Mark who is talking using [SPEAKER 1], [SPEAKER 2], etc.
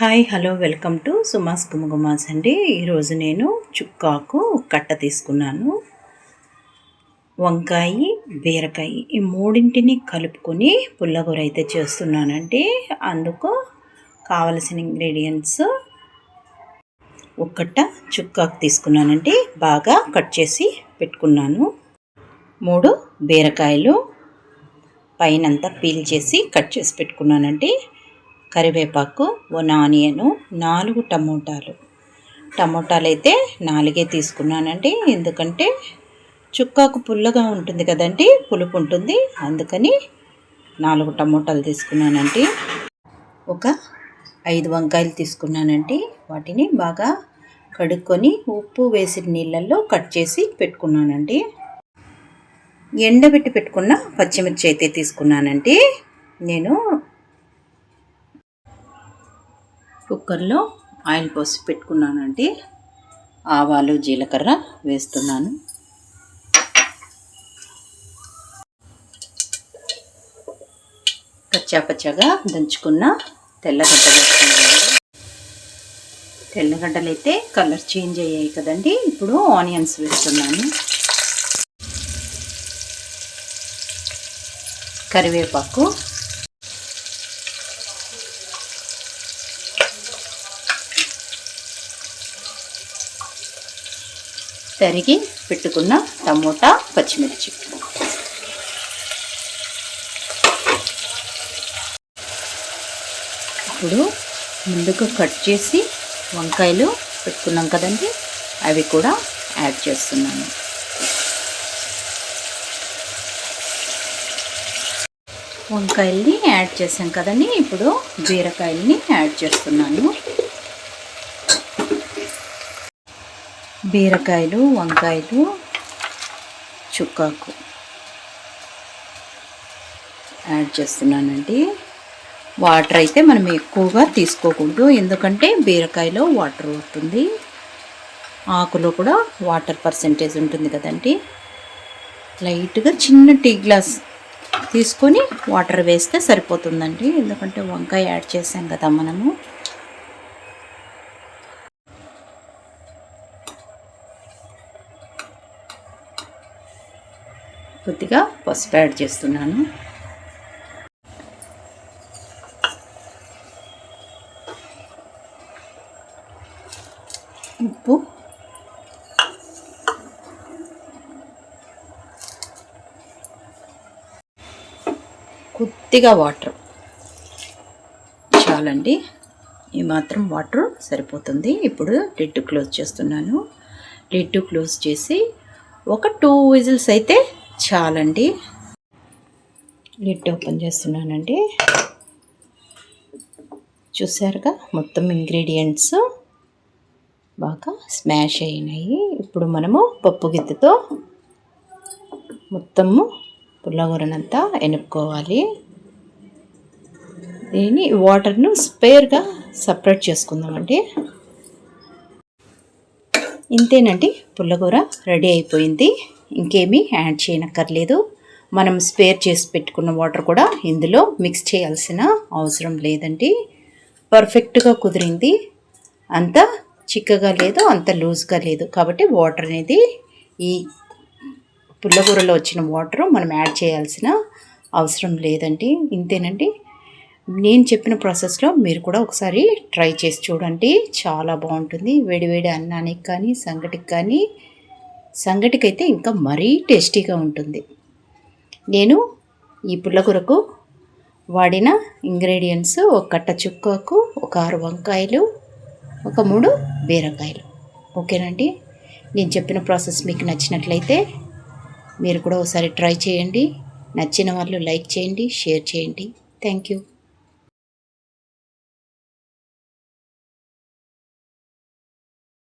[SPEAKER 1] Hi hello welcome to సుమాస్ గుమగుమాస్ అండి. ఈరోజు నేను చుక్కాకు కట్ట తీసుకున్నాను. వంకాయ, బీరకాయ ఈ మూడింటిని కలుపుకొని పుల్లగూర అయితే చేస్తున్నానండి. అందుకు కావలసిన ఇంగ్రీడియంట్స్ ఒక కట్ట చుక్కాకు తీసుకున్నానండి. బాగా కట్ చేసి పెట్టుకున్నాను. 3 బీరకాయలు పైనంతా పీల్ చేసి కట్ చేసి పెట్టుకున్నానండి. కరివేపాకు, 1 ఆనియను, 4 టమోటాలు అయితే 4 తీసుకున్నానండి. ఎందుకంటే చుక్కాకు పుల్లగా ఉంటుంది కదండి, పులుపు ఉంటుంది, అందుకని 4 టమోటాలు తీసుకున్నానండి. ఒక 5 వంకాయలు తీసుకున్నానండి. వాటిని బాగా కడుక్కొని ఉప్పు వేసిన నీళ్ళల్లో కట్ చేసి పెట్టుకున్నానండి. ఎండబెట్టి పెట్టుకున్న పచ్చిమిర్చి అయితే తీసుకున్నానండి. నేను కుక్కర్లో ఆయిల్ పోసి పెట్టుకున్నానండి. ఆవాలు, జీలకర్ర వేస్తున్నాను. పచ్చాపచ్చగా దంచుకున్న తెల్లగడ్డలు అయితే కలర్ చేంజ్ అయ్యాయి కదండి. ఇప్పుడు ఆనియన్స్ వేస్తున్నాను. కరివేపాకు, తరిగి పెట్టుకున్న టమోటా, పచ్చిమిర్చి, ఇప్పుడు ముందుగా కట్ చేసి వంకాయలు పెట్టుకున్నాం కదండి, అవి కూడా యాడ్ చేస్తున్నాను. వంకాయల్ని యాడ్ చేసాం కదండి, ఇప్పుడు బీరకాయల్ని యాడ్ చేస్తున్నాను. బీరకాయలు, వంకాయలు, చుక్కాకు యాడ్ చేస్తున్నానండి. వాటర్ అయితే మనం ఎక్కువగా తీసుకోకూడదు, ఎందుకంటే బీరకాయలో వాటర్ ఉంటుంది, ఆకులో కూడా వాటర్ పర్సెంటేజ్ ఉంటుంది కదండి. లైట్గా చిన్న టీ గ్లాస్ తీసుకొని వాటర్ వేస్తే సరిపోతుందండి, ఎందుకంటే వంకాయ యాడ్ చేసాం కదా మనము. కొద్దిగా పసుపు యాడ్ చేస్తున్నాను. ఉప్పు, కొద్దిగా వాటర్ చాలండి, ఈ మాత్రం వాటర్ సరిపోతుంది. ఇప్పుడు లిడ్ క్లోజ్ చేస్తున్నాను. లిడ్ క్లోజ్ చేసి ఒక 2 విజిల్స్ అయితే చాలండి. లిడ్ ఓపెన్ చేస్తున్నానండి. చూసారుగా మొత్తం ఇంగ్రీడియంట్స్ బాగా స్మాష్ అయినాయి. ఇప్పుడు మనము పప్పు గిద్దెతో మొత్తము పుల్లగూరనంతా ఎనుపుకోవాలి. దీన్ని వాటర్ను స్పేర్గా సపరేట్ చేసుకుందామండి. ఇంతేనండి, పుల్లగూర రెడీ అయిపోయింది. ఇంకేమీ యాడ్ చేయనక్కర్లేదు. మనం స్పేర్ చేసి పెట్టుకున్న వాటర్ కూడా ఇందులో మిక్స్ చేయాల్సిన అవసరం లేదండి. పర్ఫెక్ట్గా కుదిరింది. అంత చిక్కగా లేదు, అంత లూజ్గా లేదు, కాబట్టి వాటర్ అనేది ఈ పుల్లగూరలో వచ్చిన వాటర్ మనం యాడ్ చేయాల్సిన అవసరం లేదండి. ఇంతేనండి, నేను చెప్పిన ప్రాసెస్లో మీరు కూడా ఒకసారి ట్రై చేసి చూడండి. చాలా బాగుంటుంది. వేడివేడి అన్నానికి కానీ సంగటికి అయితే ఇంకా మరీ టేస్టీగా ఉంటుంది. నేను ఈ పుల్లగూరకు వాడిన ఇంగ్రీడియంట్స్ ఒక కట్ట చుక్కాకు, ఒక 6 వంకాయలు, ఒక 3 బీరకాయలు. ఓకేనండి, నేను చెప్పిన ప్రాసెస్ మీకు నచ్చినట్లయితే మీరు కూడా ఒకసారి ట్రై చేయండి. నచ్చిన వాళ్ళు లైక్ చేయండి, షేర్ చేయండి. Thank you.